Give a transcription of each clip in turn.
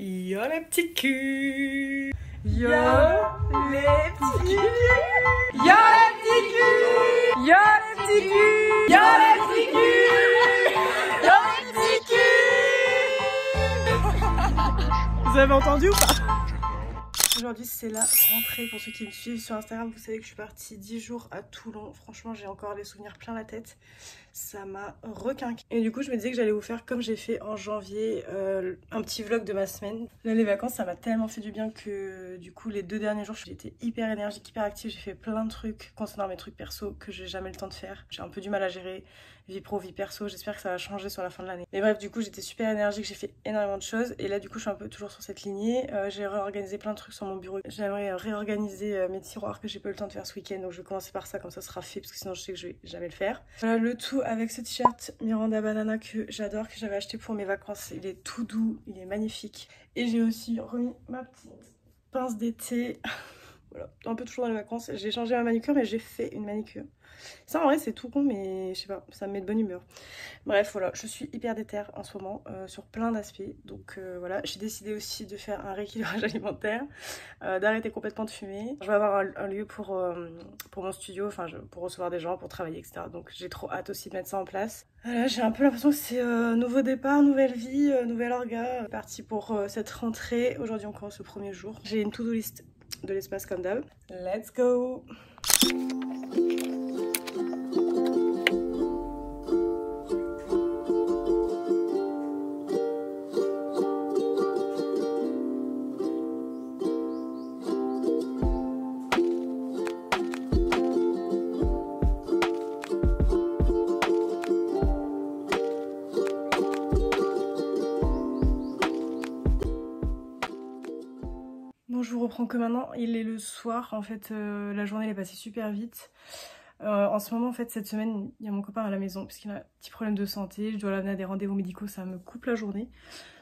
Yo les petits culs. Yo les petits culs. Yo les petits culs. Yo les petits culs. Yo les petits culs. Yo les petits culs. Vous avez entendu ou pas? Aujourd'hui c'est la rentrée. Pour ceux qui me suivent sur Instagram, vous savez que je suis partie 10 jours à Toulon. Franchement j'ai encore les souvenirs plein la tête. Ça m'a requinqué. Et du coup je me disais que j'allais vous faire comme j'ai fait en janvier, un petit vlog de ma semaine. Là les vacances ça m'a tellement fait du bien que du coup les 2 derniers jours j'étais hyper énergique, hyper active. J'ai fait plein de trucs concernant mes trucs perso que j'ai jamais le temps de faire. J'ai un peu du mal à gérer vie pro, vie perso. J'espère que ça va changer sur la fin de l'année. Mais bref, du coup j'étais super énergique, j'ai fait énormément de choses. Et là du coup je suis un peu toujours sur cette lignée. J'ai réorganisé plein de trucs sur mon bureau. J'aimerais réorganiser mes tiroirs que j'ai pas eu le temps de faire ce week-end. Donc je vais commencer par ça, comme ça sera fait, parce que sinon je sais que je vais jamais le faire. Voilà le tout avec ce t-shirt Miranda Banana que j'adore, que j'avais acheté pour mes vacances. Il est tout doux, il est magnifique. Et j'ai aussi remis ma petite pince d'été. Voilà, un peu toujours dans les vacances. J'ai changé ma manicure, mais j'ai fait une manicure. Ça en vrai c'est tout con, mais je sais pas, ça me met de bonne humeur. Bref voilà, je suis hyper déter en ce moment sur plein d'aspects. Donc voilà, j'ai décidé aussi de faire un rééquilibrage alimentaire, d'arrêter complètement de fumer. Je vais avoir un lieu pour mon studio, enfin pour recevoir des gens, pour travailler, etc. Donc j'ai trop hâte aussi de mettre ça en place. Voilà, j'ai un peu l'impression que c'est nouveau départ, nouvelle vie, nouvel orga. Parti pour cette rentrée. Aujourd'hui on commence le premier jour. J'ai une to-do list de l'espace comme d'hab. Let's go! Bon, je vous reprends que maintenant, il est le soir, en fait la journée elle est passée super vite. En ce moment en fait cette semaine il y a mon copain à la maison parce qu'il a un petit problème de santé, je dois l'amener à des rendez-vous médicaux, ça me coupe la journée.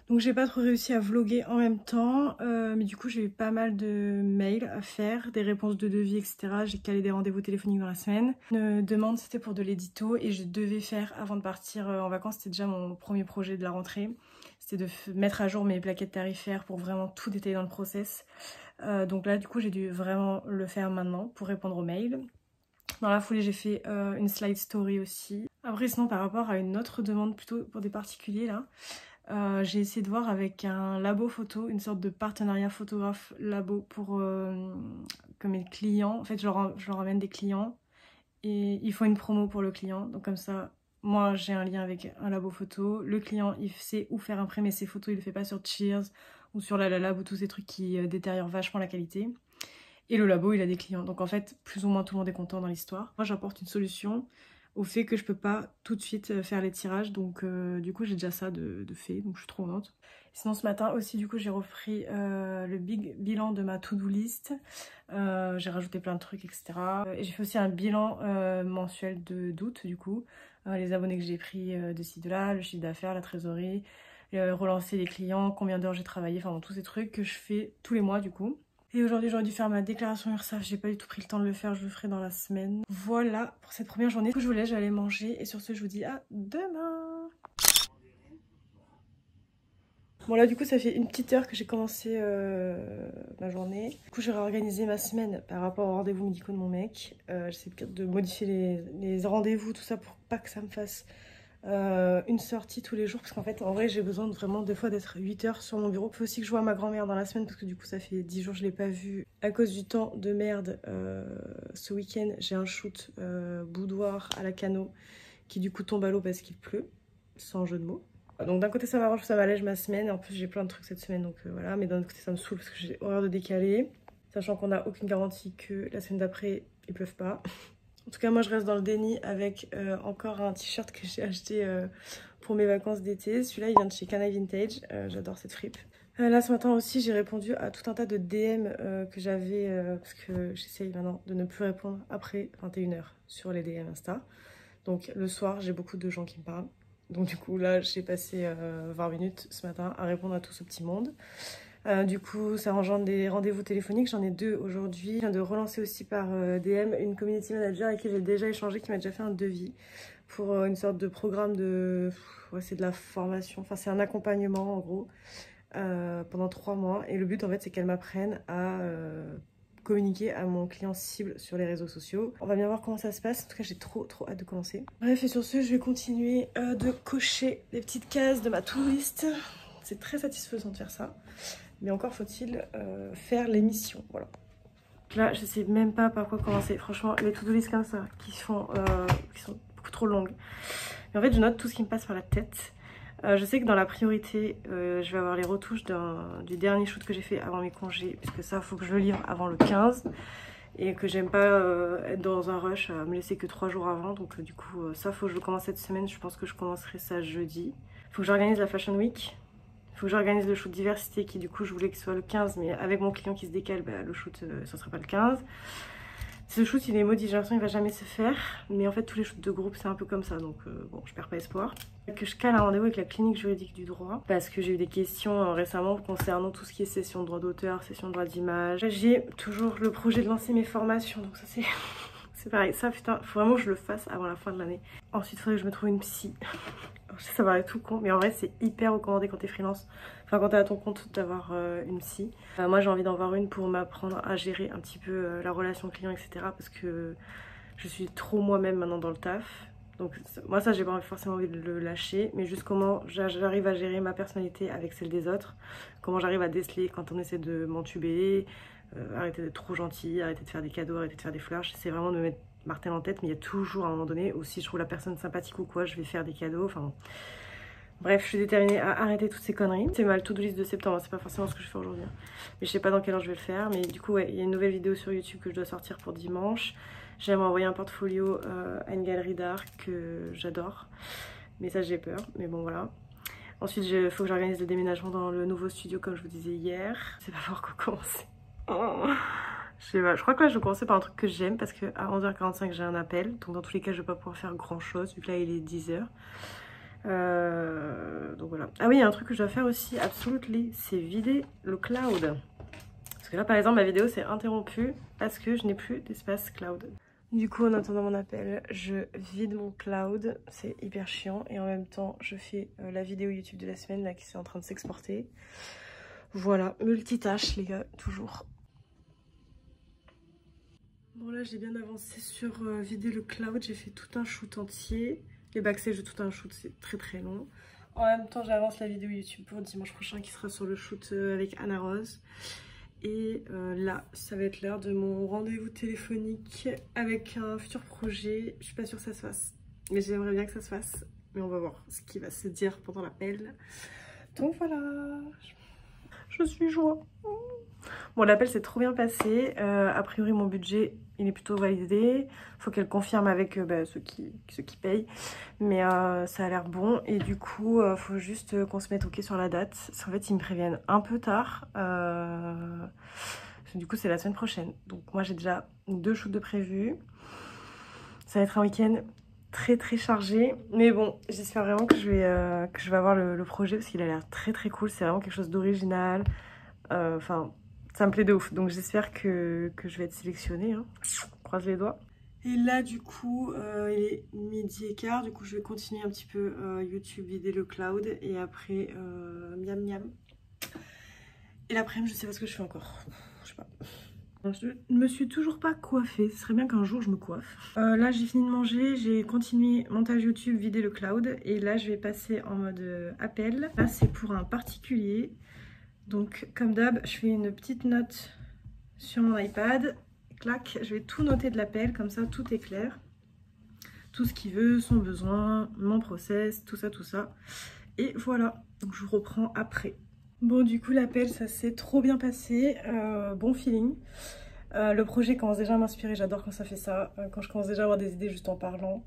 Donc j'ai pas trop réussi à vlogger en même temps, mais du coup j'ai eu pas mal de mails à faire, des réponses de devis etc. J'ai calé des rendez-vous téléphoniques dans la semaine. Une demande c'était pour de l'édito et je devais faire avant de partir en vacances, c'était déjà mon premier projet de la rentrée. C'était de mettre à jour mes plaquettes tarifaires pour vraiment tout détailler dans le process. Donc là du coup j'ai dû vraiment le faire maintenant pour répondre aux mails. Dans la foulée j'ai fait une slide story aussi. Après sinon par rapport à une autre demande plutôt pour des particuliers là, j'ai essayé de voir avec un labo photo, une sorte de partenariat photographe labo pour que mes clients, en fait je leur amène des clients et ils font une promo pour le client. Donc comme ça moi j'ai un lien avec un labo photo, le client il sait où faire imprimer ses photos, il le fait pas sur Cheers ou sur La La Lab ou tous ces trucs qui détériorent vachement la qualité. Et le labo il a des clients, donc en fait plus ou moins tout le monde est content dans l'histoire. Moi j'apporte une solution au fait que je peux pas tout de suite faire les tirages, donc du coup j'ai déjà ça de fait, donc je suis trop contente. Sinon ce matin aussi du coup j'ai repris le bilan de ma to-do list, j'ai rajouté plein de trucs etc. Et j'ai fait aussi un bilan mensuel d'août du coup, les abonnés que j'ai pris de ci de là, le chiffre d'affaires, la trésorerie, relancer les clients, combien d'heures j'ai travaillé, enfin bon, tous ces trucs que je fais tous les mois du coup. Et aujourd'hui j'aurais dû faire ma déclaration URSSAF, j'ai pas du tout pris le temps de le faire, je le ferai dans la semaine. Voilà pour cette première journée. Du coup je vous laisse, j'allais manger et sur ce je vous dis à demain. Bon là du coup ça fait une petite heure que j'ai commencé ma journée. Du coup j'ai réorganisé ma semaine par rapport aux rendez-vous médicaux de mon mec. J'essaie de modifier les rendez-vous, tout ça pour pas que ça me fasse une sortie tous les jours, parce qu'en fait en vrai j'ai besoin vraiment des fois d'être 8 heures sur mon bureau. Il faut aussi que je vois ma grand-mère dans la semaine parce que du coup ça fait 10 jours que je l'ai pas vue à cause du temps de merde. Ce week-end j'ai un shoot boudoir à la Cano qui du coup tombe à l'eau parce qu'il pleut, sans jeu de mots. Donc d'un côté ça m'arrange, ça m'allège ma semaine, en plus j'ai plein de trucs cette semaine donc voilà, mais d'un autre côté ça me saoule parce que j'ai horreur de décaler, sachant qu'on n'a aucune garantie que la semaine d'après il pleuve pas. En tout cas moi je reste dans le déni avec encore un t-shirt que j'ai acheté pour mes vacances d'été. Celui-là il vient de chez Canaille Vintage, j'adore cette fripe. Là ce matin aussi j'ai répondu à tout un tas de DM que j'avais, parce que j'essaye maintenant de ne plus répondre après 21 h sur les DM Insta. Donc le soir j'ai beaucoup de gens qui me parlent. Donc du coup là j'ai passé 20 minutes ce matin à répondre à tout ce petit monde. Du coup ça engendre des rendez-vous téléphoniques, j'en ai 2 aujourd'hui. Je viens de relancer aussi par DM une community manager avec qui j'ai déjà échangé, qui m'a déjà fait un devis pour une sorte de programme de... Ouais, c'est de la formation, enfin c'est un accompagnement en gros pendant 3 mois. Et le but en fait c'est qu'elle m'apprenne à communiquer à mon client cible sur les réseaux sociaux. On va bien voir comment ça se passe. En tout cas j'ai trop hâte de commencer. Bref, et sur ce je vais continuer de cocher les petites cases de ma to-do list. C'est très satisfaisant de faire ça. Mais encore faut-il faire les missions. Voilà. Là je sais même pas par quoi commencer. Franchement les to-do list comme ça qui sont beaucoup trop longues. Et en fait je note tout ce qui me passe par la tête. Je sais que dans la priorité, je vais avoir les retouches du dernier shoot que j'ai fait avant mes congés, puisque ça, il faut que je le livre avant le 15, et que j'aime pas être dans un rush à me laisser que 3 jours avant, donc du coup, ça, faut que je le commence cette semaine, je pense que je commencerai ça jeudi. Il faut que j'organise la Fashion Week, il faut que j'organise le shoot diversité, qui du coup, je voulais que ce soit le 15, mais avec mon client qui se décale, bah, le shoot, ça sera pas le 15. Ce shoot il est maudit, j'ai l'impression qu'il va jamais se faire, mais en fait tous les shoots de groupe c'est un peu comme ça, donc bon je perds pas espoir. Que je cale un rendez-vous avec la clinique juridique du droit, parce que j'ai eu des questions récemment concernant tout ce qui est session de droit d'auteur, session de droit d'image. J'ai toujours le projet de lancer mes formations, donc ça c'est c'est pareil, ça putain, faut vraiment que je le fasse avant la fin de l'année. Ensuite il faudrait que je me trouve une psy. Je sais ça paraît tout con, mais en vrai c'est hyper recommandé quand t'es freelance, enfin quand t'es à ton compte d'avoir une psy. Moi j'ai envie d'en avoir une pour m'apprendre à gérer un petit peu la relation client, etc. Parce que je suis trop moi-même maintenant dans le taf. Donc moi ça j'ai pas forcément envie de le lâcher, mais juste comment j'arrive à gérer ma personnalité avec celle des autres, comment j'arrive à déceler quand on essaie de m'entuber, arrêter d'être trop gentil, arrêter de faire des cadeaux, arrêter de faire des fleurs. J'essaie vraiment de me mettre martel en tête, mais il y a toujours à un moment donné, ou si je trouve la personne sympathique ou quoi, je vais faire des cadeaux, enfin... Bref, je suis déterminée à arrêter toutes ces conneries. C'est ma to-do list de septembre, c'est pas forcément ce que je fais aujourd'hui. Mais je sais pas dans quelle heure je vais le faire. Mais du coup, ouais, il y a une nouvelle vidéo sur YouTube que je dois sortir pour dimanche. J'aimerais envoyer un portfolio à une galerie d'art que j'adore. Mais ça, j'ai peur. Mais bon, voilà. Ensuite, il faut que j'organise le déménagement dans le nouveau studio, comme je vous disais hier. C'est pas fort qu'on commence. Oh. Je sais pas, je crois que là je vais commencer par un truc que j'aime parce qu'à 11h45 j'ai un appel. Donc dans tous les cas, je vais pas pouvoir faire grand chose vu que là il est 10h. Donc voilà. Ah oui, il y a un truc que je dois faire aussi, absolument, c'est vider le cloud. Parce que là par exemple ma vidéo s'est interrompue parce que je n'ai plus d'espace cloud. Du coup en attendant mon appel, je vide mon cloud, c'est hyper chiant. Et en même temps je fais la vidéo YouTube de la semaine là qui est en train de s'exporter. Voilà, multitâche les gars, toujours. Bon là j'ai bien avancé sur vider le cloud, j'ai fait tout un shoot entier. Les backstage de tout un shoot c'est très long. En même temps j'avance la vidéo YouTube pour dimanche prochain qui sera sur le shoot avec Anna Rose. Et là ça va être l'heure de mon rendez-vous téléphonique avec un futur projet. Je suis pas sûre que ça se fasse, mais j'aimerais bien que ça se fasse. Mais on va voir ce qui va se dire pendant l'appel. Donc voilà, je suis joie. Bon, l'appel s'est trop bien passé. A priori, mon budget, il est plutôt validé. Faut qu'elle confirme avec ceux qui payent. Mais ça a l'air bon. Et du coup, faut juste qu'on se mette OK sur la date. Parce qu'en fait, ils me préviennent un peu tard. Du coup, c'est la semaine prochaine. Donc moi, j'ai déjà 2 shoots de prévus. Ça va être un week-end très chargé. Mais bon, j'espère vraiment que je vais avoir le projet. Parce qu'il a l'air très cool. C'est vraiment quelque chose d'original. Enfin... ça me plaît de ouf, donc j'espère que je vais être sélectionnée, hein. Croise les doigts. Et là du coup, il est 12h15, du coup je vais continuer un petit peu YouTube, vider le cloud, et après miam miam. Et l'après-midi, je sais pas ce que je fais encore, je sais pas. Je ne me suis toujours pas coiffée, ce serait bien qu'un jour je me coiffe. Là j'ai fini de manger, j'ai continué montage YouTube, vider le cloud, et là je vais passer en mode appel. Là c'est pour un particulier. Donc comme d'hab, je fais une petite note sur mon iPad, clac, je vais tout noter de l'appel, comme ça tout est clair. Tout ce qu'il veut, son besoin, mon process, tout ça. Et voilà, donc je vous reprends après. Bon du coup l'appel ça s'est trop bien passé, bon feeling. Le projet commence déjà à m'inspirer, j'adore quand ça fait ça, quand je commence déjà à avoir des idées juste en parlant.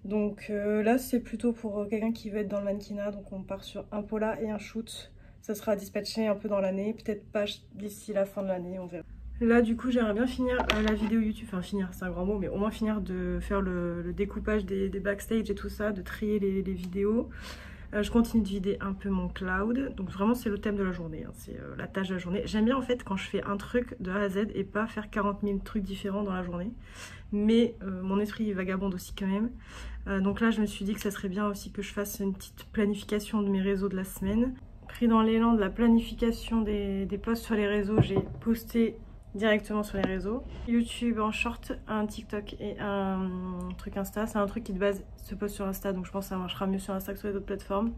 Donc là c'est plutôt pour quelqu'un qui veut être dans le mannequinat, donc on part sur un pola et un shoot. Ça sera dispatché un peu dans l'année, peut-être pas d'ici la fin de l'année, on verra. Là du coup j'aimerais bien finir la vidéo YouTube, enfin finir c'est un grand mot, mais au moins finir de faire le découpage des backstage et tout ça, de trier les vidéos. Je continue de vider un peu mon cloud, donc vraiment c'est le thème de la journée, hein. C'est la tâche de la journée. J'aime bien en fait quand je fais un truc de A à Z et pas faire 40 000 trucs différents dans la journée. Mais mon esprit est vagabonde aussi quand même. Donc là je me suis dit que ça serait bien aussi que je fasse une petite planification de mes réseaux de la semaine. pris dans l'élan de la planification des posts sur les réseaux, j'ai posté directement sur les réseaux. YouTube en short, un TikTok et un truc Insta. C'est un truc qui de base se poste sur Insta, donc je pense que ça marchera mieux sur Insta que sur les autres plateformes.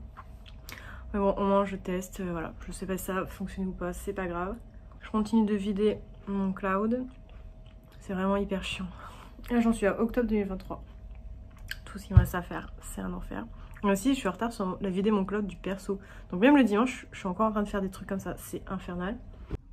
Mais bon, au moins je teste, voilà. Je sais pas si ça fonctionne ou pas, c'est pas grave. Je continue de vider mon cloud. C'est vraiment hyper chiant. Là j'en suis à octobre 2023. Tout ce qu'il me reste à faire, c'est un enfer. Mais aussi je suis en retard sur la vider mon cloud du perso. Donc même le dimanche, je suis encore en train de faire des trucs comme ça, c'est infernal.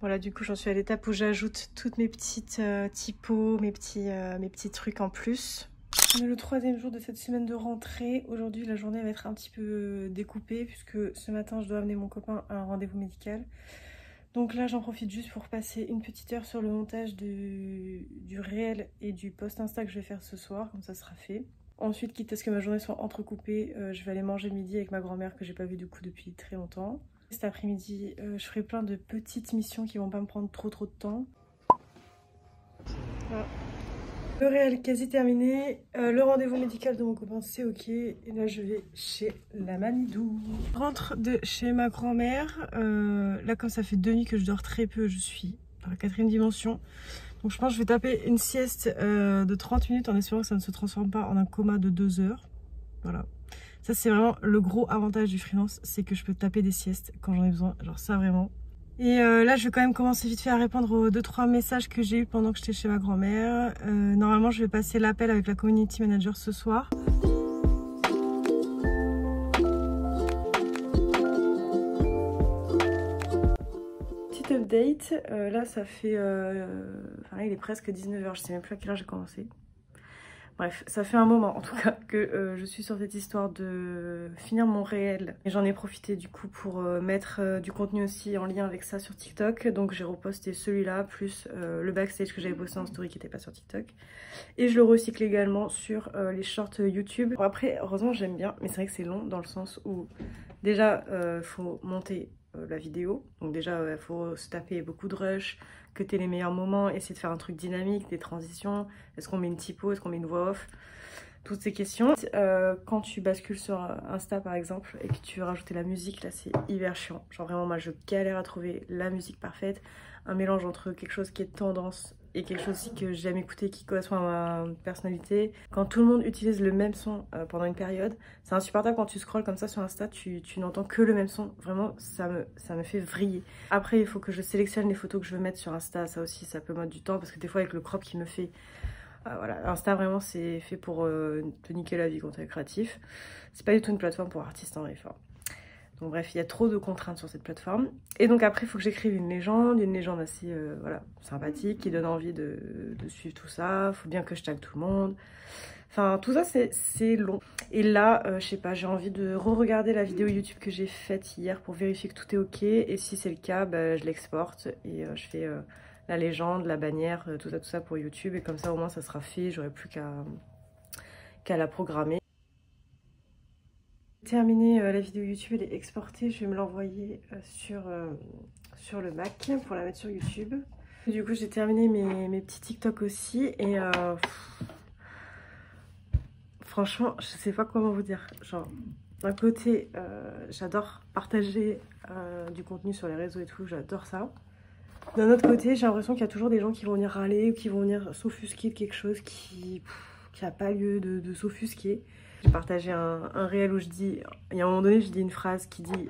Voilà, du coup, j'en suis à l'étape où j'ajoute toutes mes petites typos, mes petits trucs en plus. On est le 3e jour de cette semaine de rentrée. Aujourd'hui, la journée va être un petit peu découpée puisque ce matin, je dois amener mon copain à un rendez-vous médical. Donc là, j'en profite juste pour passer une petite heure sur le montage du réel et du post Insta que je vais faire ce soir, comme ça sera fait. Ensuite, quitte à ce que ma journée soit entrecoupée, je vais aller manger le midi avec ma grand-mère que j'ai pas vue du coup depuis très longtemps. Cet après-midi, je ferai plein de petites missions qui vont pas me prendre trop de temps. Voilà. Le réel quasi terminé. Le rendez-vous médical de mon copain, c'est ok. Et là, je vais chez la mamidou. Je rentre de chez ma grand-mère. Là, comme ça fait 2 nuits que je dors très peu, je suis dans la 4e dimension. Donc je pense que je vais taper une sieste de 30 minutes en espérant que ça ne se transforme pas en un coma de 2 heures. Voilà. Ça c'est vraiment le gros avantage du freelance, c'est que je peux taper des siestes quand j'en ai besoin, genre ça vraiment. Et là je vais quand même commencer vite fait à répondre aux 2-3 messages que j'ai eu pendant que j'étais chez ma grand-mère. Normalement je vais passer l'appel avec la community manager ce soir. Petite update, là ça fait, enfin, il est presque 19 h, je sais même plus à quelle heure j'ai commencé. Bref, ça fait un moment en tout cas que je suis sur cette histoire de finir mon réel. Et j'en ai profité du coup pour mettre du contenu aussi en lien avec ça sur TikTok. Donc j'ai reposté celui-là plus le backstage que j'avais posté en story qui n'était pas sur TikTok. Et je le recycle également sur les shorts YouTube. Bon, après, heureusement j'aime bien, mais c'est vrai que c'est long dans le sens où déjà faut monter la vidéo. Donc déjà il faut se taper beaucoup de rush, que tu aies les meilleurs moments, essayer de faire un truc dynamique, des transitions, est-ce qu'on met une typo, est-ce qu'on met une voix off, toutes ces questions. Quand tu bascules sur Insta par exemple et que tu veux rajouter la musique, là c'est hyper chiant. Genre vraiment moi je galère à trouver la musique parfaite, un mélange entre quelque chose qui est tendance et quelque chose aussi que j'ai jamais écouté qui correspond à ma personnalité. Quand tout le monde utilise le même son pendant une période, c'est insupportable quand tu scrolles comme ça sur Insta, tu n'entends que le même son. Vraiment, ça me fait vriller. Après, il faut que je sélectionne les photos que je veux mettre sur Insta. Ça aussi, ça peut mettre du temps parce que des fois, avec le crop qui me fait... voilà, Insta vraiment, c'est fait pour te niquer la vie quand t'es créatif. C'est pas du tout une plateforme pour artistes en vrai. Donc bref, il y a trop de contraintes sur cette plateforme. Et donc après, il faut que j'écrive une légende assez voilà, sympathique, qui donne envie de suivre tout ça. Il faut bien que je tag tout le monde. Enfin, tout ça, c'est long. Et là, je sais pas, j'ai envie de re-regarder la vidéo YouTube que j'ai faite hier pour vérifier que tout est ok. Et si c'est le cas, bah, je l'exporte et je fais la légende, la bannière, tout ça pour YouTube. Et comme ça, au moins, ça sera fait. J'aurai plus qu'à la programmer. Terminé, la vidéo YouTube elle est exportée, je vais me l'envoyer sur le Mac pour la mettre sur YouTube. Du coup j'ai terminé mes petits TikTok aussi et franchement je sais pas comment vous dire. Genre d'un côté j'adore partager du contenu sur les réseaux et tout, j'adore ça. D'un autre côté j'ai l'impression qu'il y a toujours des gens qui vont venir râler ou qui vont venir s'offusquer de quelque chose qui n'a pas lieu de s'offusquer. J'ai partagé un réel où je dis, il y a un moment donné, je dis une phrase qui dit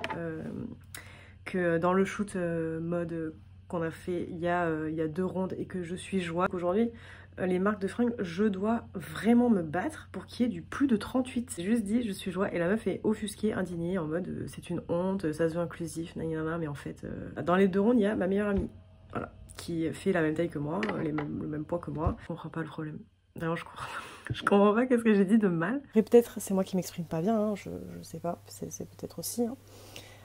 que dans le shoot mode qu'on a fait il y a 2 rondes et que je suis joie. Aujourd'hui, les marques de fringues, je dois vraiment me battre pour qu'il y ait du plus de 38. J'ai juste dit, je suis joie et la meuf est offusquée, indignée, en mode c'est une honte, ça se veut inclusif, nanana, mais en fait, dans les 2 rondes, il y a ma meilleure amie, voilà, qui fait la même taille que moi, le même poids que moi. Je comprends pas le problème. D'ailleurs, je comprends pas qu'est-ce que j'ai dit de mal. Après, peut-être c'est moi qui m'exprime pas bien, hein, je sais pas, c'est peut-être aussi. Hein.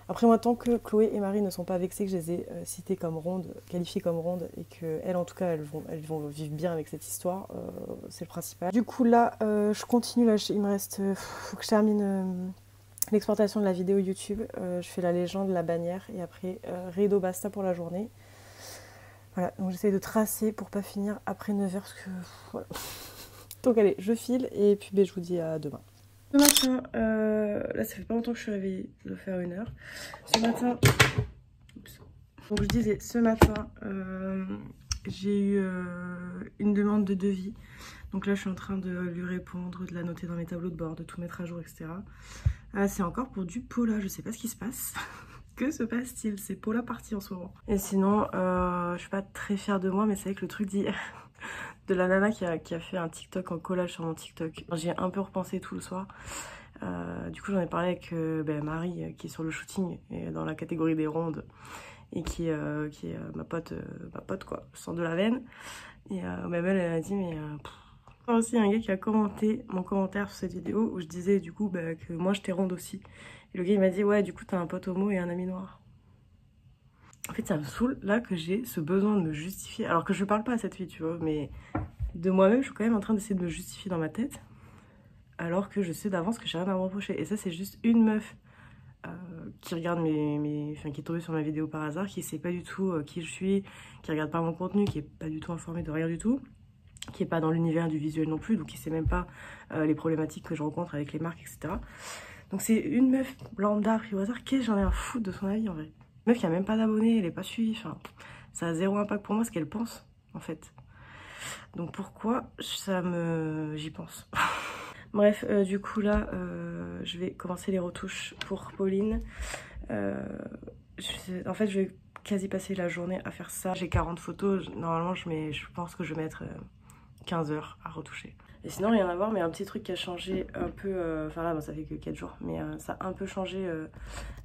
Après, moi, tant que Chloé et Marie ne sont pas vexées que je les ai citées comme rondes, qualifiées comme rondes, et qu'elles, en tout cas, elles vont vivre bien avec cette histoire, c'est le principal. Du coup, là, je continue, là, il me reste... faut que je termine l'exportation de la vidéo YouTube. Je fais la légende, la bannière, et après, rideau basta pour la journée. Voilà, donc j'essaie de tracer pour pas finir après 9 h parce que voilà. Donc allez, je file et puis je vous dis à demain. Ce matin, là ça fait pas longtemps que je suis réveillée, je dois faire 1 heure. Ce matin, oups. Donc je disais, ce matin, j'ai eu une demande de devis. Donc là je suis en train de lui répondre, de la noter dans mes tableaux de bord, de tout mettre à jour, etc. C'est encore pour du Paula, je sais pas ce qui se passe. Que se passe-t-il? C'est Paula partie en ce moment. Et sinon, je suis pas très fière de moi, mais c'est vrai que le truc d'hier, de la nana qui a fait un TikTok en collage sur mon TikTok, j'y ai un peu repensé tout le soir. Du coup j'en ai parlé avec Marie qui est sur le shooting et dans la catégorie des rondes et qui est ma pote quoi, sans de la veine. Et même elle a dit mais aussi un gars qui a commenté mon commentaire sur cette vidéo où je disais du coup que moi j'étais ronde aussi. Et le gars il m'a dit ouais du coup t'as un pote homo et un ami noir. En fait ça me saoule là que j'ai ce besoin de me justifier, alors que je parle pas à cette fille tu vois, mais de moi-même je suis quand même en train d'essayer de me justifier dans ma tête. Alors que je sais d'avance que j'ai rien à me reprocher. Et ça c'est juste une meuf qui regarde enfin, qui est tombée sur ma vidéo par hasard, qui sait pas du tout qui je suis, qui regarde pas mon contenu, qui est pas du tout informée de rien du tout, qui est pas dans l'univers du visuel non plus, donc qui sait même pas les problématiques que je rencontre avec les marques, etc. Donc c'est une meuf lambda pris au hasard, qu'est-ce que j'en ai à foutre de son avis en vrai. Une meuf qui a même pas d'abonnés, elle est pas suivie, enfin ça a zéro impact pour moi ce qu'elle pense en fait. Donc pourquoi j'y pense. Bref, du coup là, je vais commencer les retouches pour Pauline. En fait, je vais quasi passer la journée à faire ça. J'ai 40 photos, normalement je pense que je vais mettre 15 heures à retoucher. Et sinon, rien à voir, mais un petit truc qui a changé un peu, enfin là, bon, ça fait que 4 jours, mais ça a un peu changé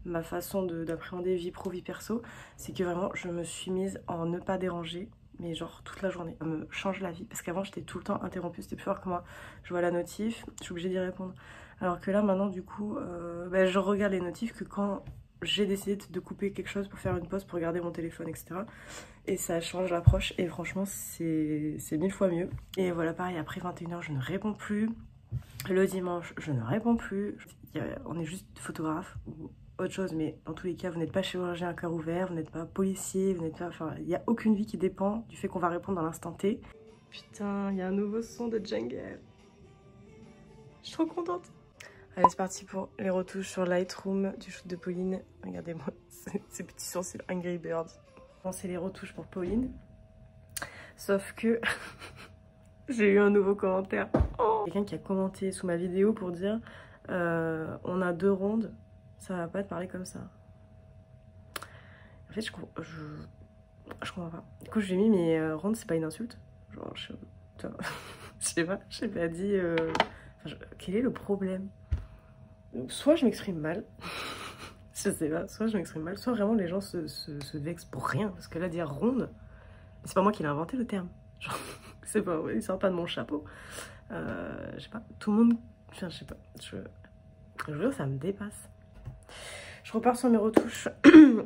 ma façon d'appréhender vie pro, vie perso. C'est que vraiment, je me suis mise en ne pas déranger. Mais genre toute la journée, ça me change la vie. Parce qu'avant j'étais tout le temps interrompue, c'était plus fort que moi. Je vois la notif, je suis obligée d'y répondre. Alors que là maintenant du coup, je regarde les notifs que quand j'ai décidé de couper quelque chose pour faire une pause, pour regarder mon téléphone, etc. Et ça change l'approche et franchement c'est 1000 fois mieux. Et voilà pareil, après 21 h je ne réponds plus. Le dimanche je ne réponds plus. On est juste photographe ou autre chose, mais dans tous les cas vous n'êtes pas chirurgien à cœur ouvert, vous n'êtes pas policier, vous n'êtes pas, enfin il n'y a aucune vie qui dépend du fait qu'on va répondre dans l'instant T. Putain, il y a un nouveau son de Jungle, je suis trop contente. Allez c'est parti pour les retouches sur Lightroom du shoot de Pauline. Regardez-moi ces petits sourcils Angry Birds. Bon, c'est les retouches pour Pauline, sauf que j'ai eu un nouveau commentaire. Oh, quelqu'un qui a commenté sous ma vidéo pour dire on a 2 rondes, ça va pas te parler comme ça. En fait, je comprends pas. Du coup, j'ai mis mais ronde, c'est pas une insulte. Genre, je sais pas, j'ai pas dit. Quel est le problème? Soit je m'exprime mal, je sais pas, soit je m'exprime mal, soit vraiment les gens se vexent pour rien. Parce que là, dire ronde, c'est pas moi qui l'ai inventé le terme. Genre, c'est pas, il sort pas de mon chapeau. Je sais pas, tout le monde. Enfin, je sais pas, je vous jure, ça me dépasse. Je repars sur mes retouches.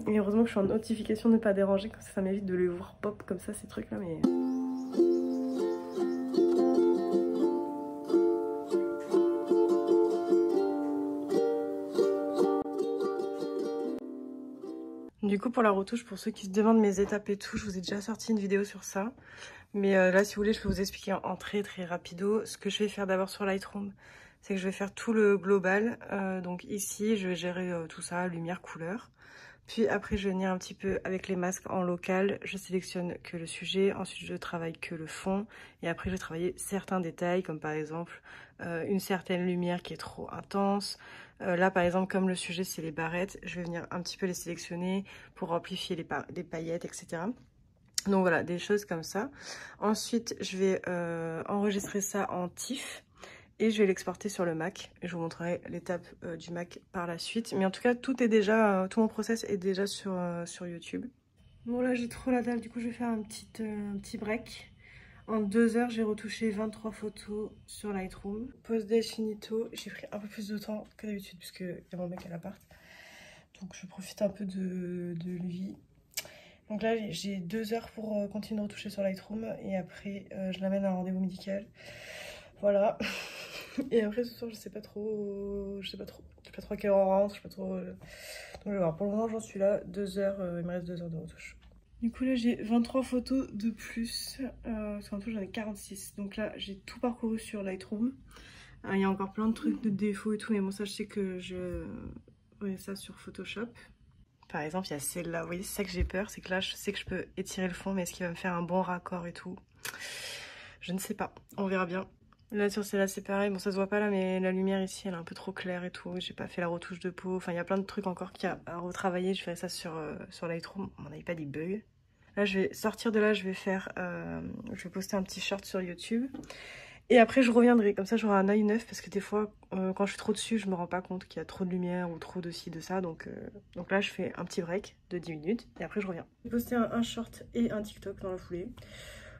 Et heureusement que je suis en notification de ne pas déranger, comme ça m'évite de les voir pop comme ça ces trucs là. Mais du coup pour la retouche, pour ceux qui se demandent mes étapes et tout, je vous ai déjà sorti une vidéo sur ça. Mais là si vous voulez je peux vous expliquer en très rapido. Ce que je vais faire d'abord sur Lightroom, c'est que je vais faire tout le global. Donc ici je vais gérer tout ça, lumière, couleur. Puis après je vais venir un petit peu avec les masques en local. Je sélectionne que le sujet, ensuite je travaille que le fond. Et après je vais travailler certains détails comme par exemple une certaine lumière qui est trop intense. Là par exemple comme le sujet c'est les barrettes, je vais venir un petit peu les sélectionner pour amplifier les paillettes, etc. Donc voilà, des choses comme ça. Ensuite je vais enregistrer ça en TIFF. Et je vais l'exporter sur le Mac. Et je vous montrerai l'étape du Mac par la suite. Mais en tout cas, tout mon process est déjà sur YouTube. Bon là, j'ai trop la dalle. Du coup, je vais faire un petit break. En 2 heures, j'ai retouché 23 photos sur Lightroom. Pause déj finito. J'ai pris un peu plus de temps que d'habitude puisqu'il y a mon mec à l'appart. Donc je profite un peu de lui. Donc là, j'ai 2 heures pour continuer de retoucher sur Lightroom. Et après, je l'amène à un rendez-vous médical. Voilà. Et après ce soir je sais pas trop à quelle heure on rentre, je sais pas trop. Donc je vais voir. Pour le moment j'en suis là, 2 heures, il me reste 2 heures de retouche. Du coup là j'ai 23 photos de plus, parce qu'en tout j'en ai 46. Donc là j'ai tout parcouru sur Lightroom. Il y a encore plein de trucs de défauts et tout, mais bon ça je sais que je ferai ça sur Photoshop. Par exemple il y a celle-là, vous voyez c'est ça que j'ai peur, c'est que là je sais que je peux étirer le fond, mais est-ce qu'il va me faire un bon raccord et tout? Je ne sais pas, on verra bien. Là sur celle-là c'est pareil, bon ça se voit pas là mais la lumière ici elle est un peu trop claire et tout, j'ai pas fait la retouche de peau, enfin il y a plein de trucs encore qu'il y a à retravailler, je ferai ça sur Lightroom, on n'avait pas dit bug. Là je vais sortir de là, je vais poster un petit short sur YouTube et après je reviendrai, comme ça j'aurai un œil neuf parce que des fois quand je suis trop dessus je me rends pas compte qu'il y a trop de lumière ou trop de ci de ça, donc là je fais un petit break de 10 minutes et après je reviens. J'ai posté un short et un TikTok dans la foulée.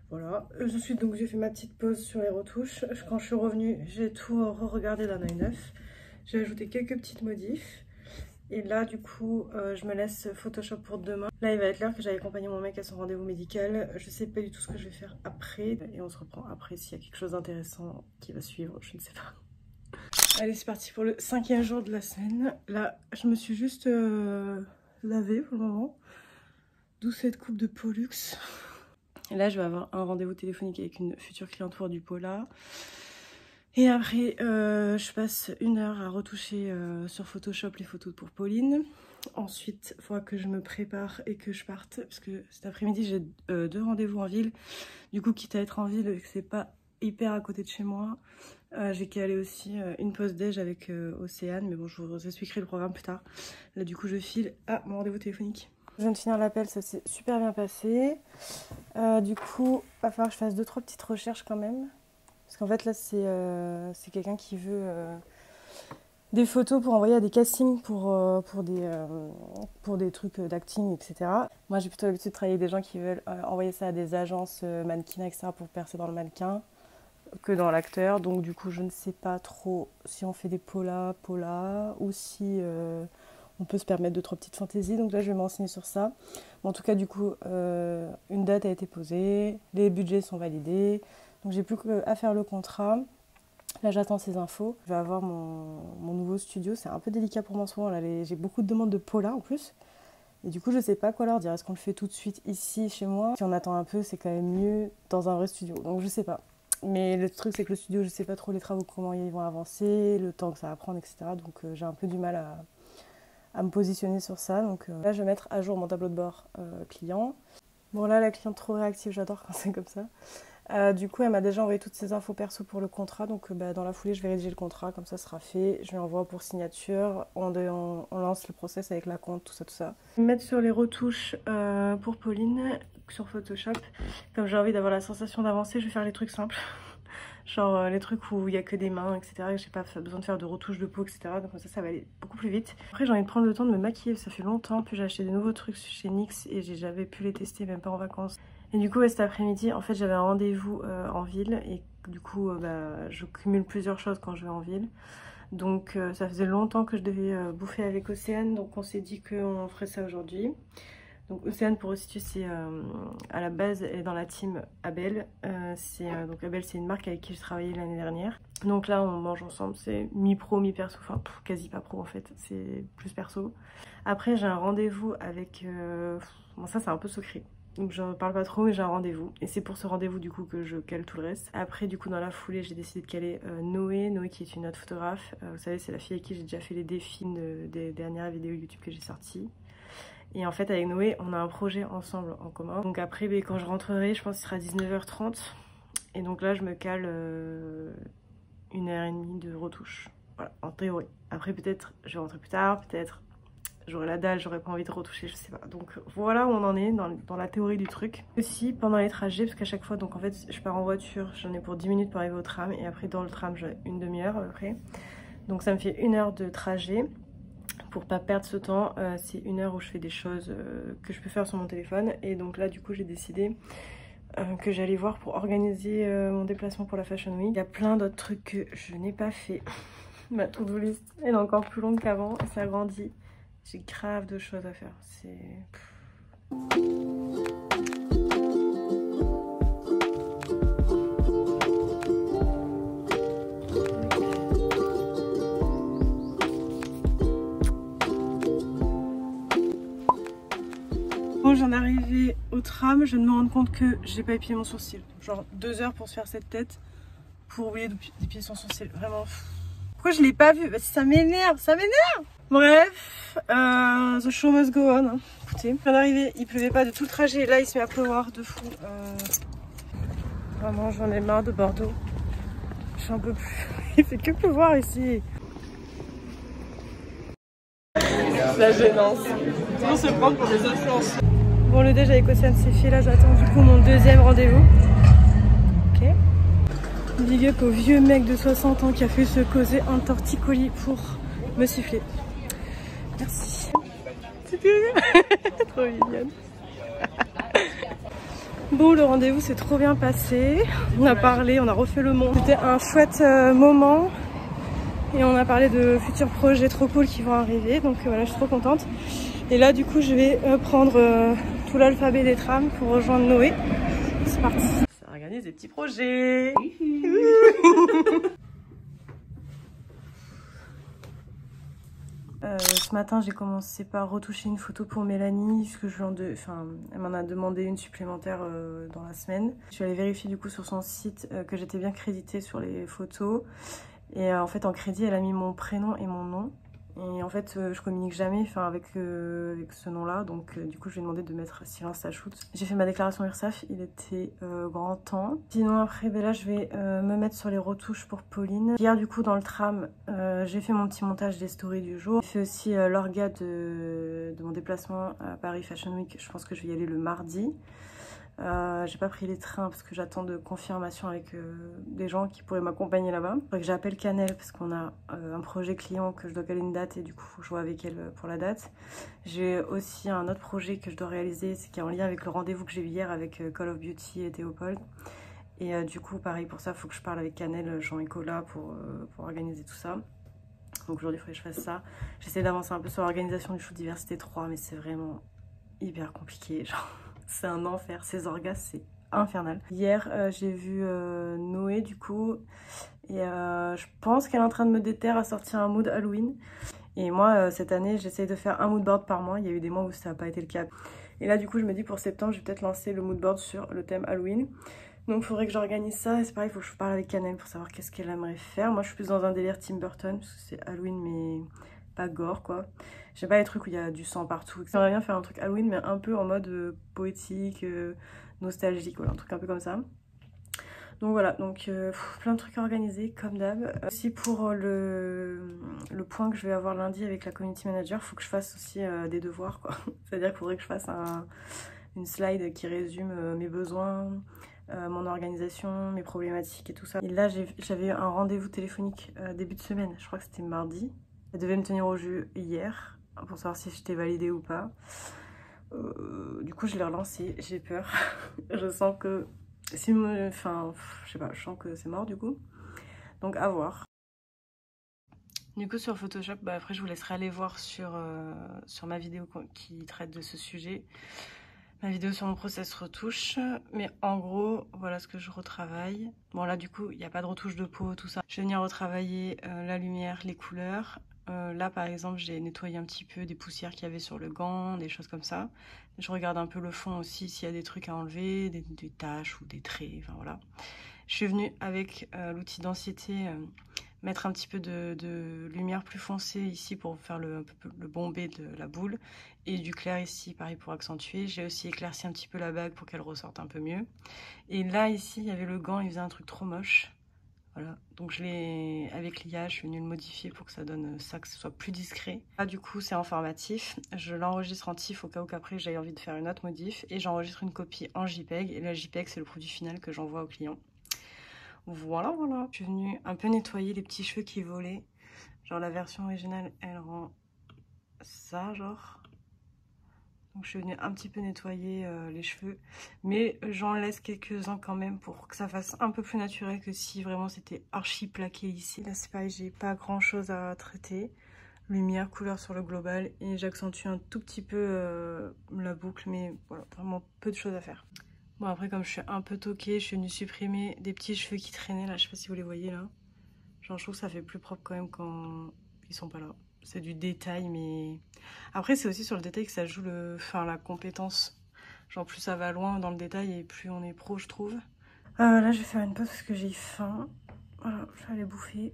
Voilà, ensuite donc j'ai fait ma petite pause sur les retouches. Quand je suis revenue, j'ai tout re-regardé d'un œil neuf. J'ai ajouté quelques petites modifs. Et là du coup, je me laisse Photoshop pour demain. Là il va être l'heure que j'aille accompagner mon mec à son rendez-vous médical. Je sais pas du tout ce que je vais faire après. Et on se reprend après s'il y a quelque chose d'intéressant qui va suivre, je ne sais pas. Allez c'est parti pour le 5e jour de la semaine. Là je me suis juste lavée pour le moment. D'où cette coupe de Pollux. Et là, je vais avoir un rendez-vous téléphonique avec une future cliente pour du Pola. Et après, je passe 1 heure à retoucher sur Photoshop les photos pour Pauline. Ensuite, il faudra que je me prépare et que je parte. Parce que cet après-midi, j'ai 2 rendez-vous en ville. Du coup, quitte à être en ville et que c'est pas hyper à côté de chez moi, j'ai calé aussi une pause déj avec Océane. Mais bon, je vous expliquerai le programme plus tard. Là, du coup, je file à mon rendez-vous téléphonique. Je viens de finir l'appel, ça s'est super bien passé. Du coup, il va falloir que je fasse 2-3 petites recherches quand même. Parce qu'en fait, là, c'est quelqu'un qui veut des photos pour envoyer à des castings pour des trucs d'acting, etc. Moi, j'ai plutôt l'habitude de travailler avec des gens qui veulent envoyer ça à des agences mannequinat, etc. pour percer dans le mannequin que dans l'acteur. Donc, du coup, je ne sais pas trop si on fait des polas ou si... on peut se permettre 2-3 petites fantaisies, donc là je vais m'enseigner sur ça. Mais en tout cas du coup, une date a été posée, les budgets sont validés, donc j'ai plus qu'à faire le contrat. Là j'attends ces infos. Je vais avoir mon nouveau studio, c'est un peu délicat pour moi en ce moment, j'ai beaucoup de demandes de Pola en plus. Et du coup je sais pas quoi leur dire, est-ce qu'on le fait tout de suite ici chez moi? Si on attend un peu c'est quand même mieux dans un vrai studio, donc je sais pas. Mais le truc c'est que le studio je sais pas trop les travaux, comment ils vont avancer, le temps que ça va prendre, etc. Donc j'ai un peu du mal à me positionner sur ça. Donc là je vais mettre à jour mon tableau de bord client. Bon là la cliente trop réactive, j'adore quand c'est comme ça. Du coup elle m'a déjà envoyé toutes ses infos perso pour le contrat, donc dans la foulée je vais rédiger le contrat, comme ça sera fait, je lui envoie pour signature, on lance le process avec la compte, tout ça. Mettre sur les retouches pour Pauline sur Photoshop, comme j'ai envie d'avoir la sensation d'avancer, je vais faire les trucs simples. Genre les trucs où il n'y a que des mains, etc. Et j'ai pas besoin de faire de retouches de peau, etc. Donc comme ça va aller beaucoup plus vite. Après j'ai envie de prendre le temps de me maquiller, ça fait longtemps. Puis j'ai acheté des nouveaux trucs chez NYX et j'avais pu les tester même pas en vacances. Et du coup cet après-midi, en fait j'avais un rendez-vous en ville. Et du coup je cumule plusieurs choses quand je vais en ville. Donc ça faisait longtemps que je devais bouffer avec Océane. Donc on s'est dit qu'on ferait ça aujourd'hui. Donc Océane, pour resituer, c'est à la base elle est dans la team Abel. Donc Abel c'est une marque avec qui j'ai travaillé l'année dernière. Donc là on mange ensemble, c'est mi-pro, mi-perso, enfin quasi pas pro en fait, c'est plus perso. Après j'ai un rendez-vous avec... bon ça c'est un peu secret, donc j'en parle pas trop mais j'ai un rendez-vous. Et c'est pour ce rendez-vous du coup que je cale tout le reste. Après du coup dans la foulée j'ai décidé de caler Noé qui est une autre photographe. Vous savez c'est la fille avec qui j'ai déjà fait les défis des dernières vidéos YouTube que j'ai sorties. Et en fait avec Noé on a un projet ensemble en commun. Donc après quand je rentrerai je pense qu'il sera 19h30. Et donc là je me cale 1h30 de retouche. Voilà en théorie. Après peut-être je vais rentrer plus tard, peut-être j'aurai la dalle, j'aurai pas envie de retoucher, je sais pas. Donc voilà où on en est dans la théorie du truc. Aussi pendant les trajets, parce qu'à chaque fois, donc en fait je pars en voiture, j'en ai pour 10 minutes pour arriver au tram. Et après dans le tram j'ai une demi-heure à peu près. Donc ça me fait 1 heure de trajet. Pour pas perdre ce temps, c'est 1 heure où je fais des choses que je peux faire sur mon téléphone. Et donc là du coup j'ai décidé que j'allais voir pour organiser mon déplacement pour la Fashion Week. Il y a plein d'autres trucs que je n'ai pas fait. Ma to-do list elle est encore plus longue qu'avant et ça grandit. J'ai grave de choses à faire. C'est... Bon, j'en ai arrivé au tram, je viens de me rendre compte que j'ai pas épilé mon sourcil. Genre 2 heures pour se faire cette tête. pour oublier d'épiler son sourcil. Vraiment. Pourquoi je l'ai pas vu? Bah, ça m'énerve, ça m'énerve. Bref, the show must go on. Hein. Écoutez, je viens d'arriver, il pleuvait pas de tout le trajet. Là, il se met à pleuvoir de fou. Vraiment, j'en ai marre de Bordeaux. Je suis un peu plus. Il fait que pleuvoir ici. La gênance. Toujours se prendre pour des influences. Bon, le déj avec Océane c'est fait. Là, j'attends du coup mon deuxième rendez-vous. Ok. Big up au vieux mec de 60 ans qui a fait se causer un torticolis pour me siffler. Merci. C'était trop mignonne. Bon, le rendez-vous s'est trop bien passé. On a parlé, on a refait le monde. C'était un chouette moment. Et on a parlé de futurs projets trop cool qui vont arriver. Donc voilà, je suis trop contente. Et là, du coup, je vais prendre tout l'alphabet des trams pour rejoindre Noé. C'est parti. Ça organise des petits projets. Ce matin, j'ai commencé par retoucher une photo pour Mélanie, puisque elle m'en a demandé une supplémentaire dans la semaine. Je suis allée vérifier du coup sur son site que j'étais bien créditée sur les photos. Et en fait, en crédit, elle a mis mon prénom et mon nom. Et en fait, je communique jamais avec ce nom-là. Donc, du coup, je lui ai demandé de mettre silence à shoot. J'ai fait ma déclaration URSSAF. Il était grand temps. Sinon, après, là, je vais me mettre sur les retouches pour Pauline. Hier, du coup, dans le tram, j'ai fait mon petit montage des stories du jour. J'ai fait aussi l'orga de mon déplacement à Paris Fashion Week. Je pense que je vais y aller le mardi. J'ai pas pris les trains parce que j'attends de confirmation avec des gens qui pourraient m'accompagner là-bas. Il faudrait que j'appelle Canel parce qu'on a un projet client que je dois caler une date et du coup faut que je vois avec elle pour la date. J'ai aussi un autre projet que je dois réaliser, qui est en lien avec le rendez-vous que j'ai eu hier avec Call of Beauty et Théopold. Et du coup pareil pour ça, il faut que je parle avec Canel, Jean et Cola pour organiser tout ça. Donc aujourd'hui il faudrait que je fasse ça. J'essaie d'avancer un peu sur l'organisation du shoot Diversité 3 mais c'est vraiment hyper compliqué, genre. C'est un enfer, ces orgas c'est infernal. Hier j'ai vu Noé du coup et je pense qu'elle est en train de me déterre à sortir un mood Halloween. Et moi cette année j'essaye de faire un mood board par mois, il y a eu des mois où ça n'a pas été le cas. Et là du coup je me dis pour septembre je vais peut-être lancer le mood board sur le thème Halloween. Donc il faudrait que j'organise ça et c'est pareil, il faut que je parle avec Canel pour savoir qu'est-ce qu'elle aimerait faire. Moi je suis plus dans un délire Tim Burton parce que c'est Halloween mais pas gore quoi. J'aime pas les trucs où il y a du sang partout. J'aimerais bien faire un truc Halloween mais un peu en mode poétique, nostalgique, voilà, un truc un peu comme ça. Donc voilà, donc plein de trucs à organiser comme d'hab. Aussi pour le point que je vais avoir lundi avec la community manager, il faut que je fasse aussi des devoirs quoi. C'est-à-dire qu'il faudrait que je fasse une slide qui résume mes besoins, mon organisation, mes problématiques et tout ça. Et là j'avais eu un rendez-vous téléphonique début de semaine, je crois que c'était mardi. Elle devait me tenir au jus hier pour savoir si j'étais validée ou pas. Du coup je l'ai relancé, j'ai peur. Je sens que je sais pas, je sens que c'est mort du coup. Donc à voir. Du coup sur Photoshop, après je vous laisserai aller voir sur ma vidéo qui traite de ce sujet. Ma vidéo sur mon process retouche. Mais en gros, voilà ce que je retravaille. Bon là du coup, il n'y a pas de retouche de peau, tout ça. Je vais venir retravailler la lumière, les couleurs. Là par exemple j'ai nettoyé un petit peu des poussières qu'il y avait sur le gant, des choses comme ça. Je regarde un peu le fond aussi s'il y a des trucs à enlever, des taches ou des traits, enfin voilà. Je suis venue avec l'outil densité mettre un petit peu de lumière plus foncée ici pour faire le bombé de la boule et du clair ici pareil pour accentuer. J'ai aussi éclairci un petit peu la bague pour qu'elle ressorte un peu mieux. Et là ici il y avait le gant, il faisait un truc trop moche. Voilà, donc avec l'IA, je suis venue le modifier pour que ça donne ça, que ce soit plus discret. Là, du coup, c'est informatif. Je l'enregistre en TIFF au cas où qu'après j'aille envie de faire une autre modif. Et j'enregistre une copie en JPEG. Et la JPEG, c'est le produit final que j'envoie au client. Voilà, voilà. Je suis venue un peu nettoyer les petits cheveux qui volaient. Genre, la version originale, elle rend ça, genre. Donc je suis venue un petit peu nettoyer les cheveux, mais j'en laisse quelques-uns quand même pour que ça fasse un peu plus naturel que si vraiment c'était archi plaqué ici. Là c'est pareil, j'ai pas grand chose à traiter. Lumière, couleur sur le global et j'accentue un tout petit peu la boucle, mais voilà, vraiment peu de choses à faire. Bon après comme je suis un peu toquée, je suis venue supprimer des petits cheveux qui traînaient là, je sais pas si vous les voyez là. Genre je trouve que ça fait plus propre quand même quand ils sont pas là. C'est du détail, mais après c'est aussi sur le détail que ça joue la compétence. Genre plus ça va loin dans le détail et plus on est pro, je trouve. Là je vais faire une pause parce que j'ai faim. Voilà, je vais aller bouffer.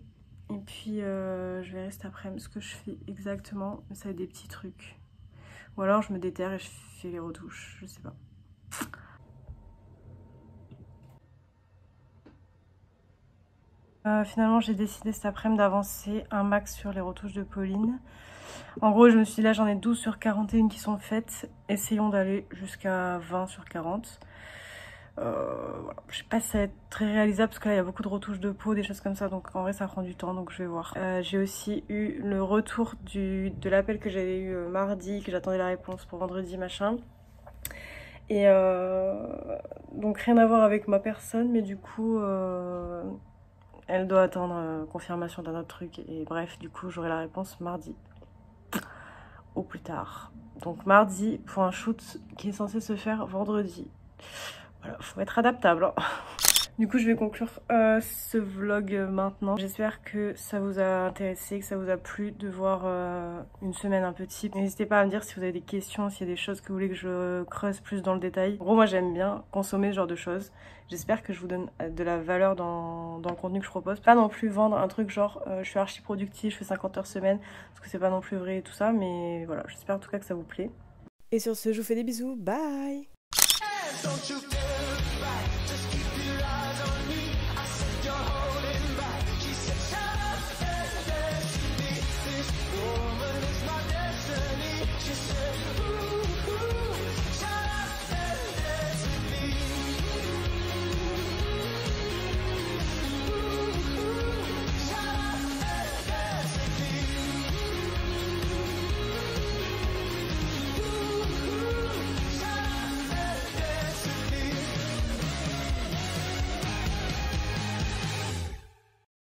Et puis je verrai cet après-midi ce que je fais exactement. Mais ça va être des petits trucs. Ou alors je me déterre et je fais les retouches, je sais pas. Finalement j'ai décidé cet après-midi d'avancer un max sur les retouches de Pauline. En gros je me suis dit là j'en ai 12 sur 41 qui sont faites. Essayons d'aller jusqu'à 20 sur 40. Voilà. Je sais pas si ça va être très réalisable parce que là il y a beaucoup de retouches de peau, des choses comme ça, donc en vrai ça prend du temps, donc je vais voir. J'ai aussi eu le retour de l'appel que j'avais eu mardi, que j'attendais la réponse pour vendredi machin. Et donc rien à voir avec ma personne, mais du coup elle doit attendre confirmation d'un autre truc, et bref du coup j'aurai la réponse mardi au plus tard. Donc mardi pour un shoot qui est censé se faire vendredi. Voilà, faut être adaptable hein. Du coup je vais conclure ce vlog maintenant. J'espère que ça vous a intéressé, que ça vous a plu de voir une semaine un peu type. N'hésitez pas à me dire si vous avez des questions, s'il y a des choses que vous voulez que je creuse plus dans le détail. En gros moi j'aime bien consommer ce genre de choses. J'espère que je vous donne de la valeur dans le contenu que je propose. Pas non plus vendre un truc genre je suis archi productive, je fais 50 heures semaine, parce que c'est pas non plus vrai et tout ça. Mais voilà, j'espère en tout cas que ça vous plaît. Et sur ce je vous fais des bisous, bye.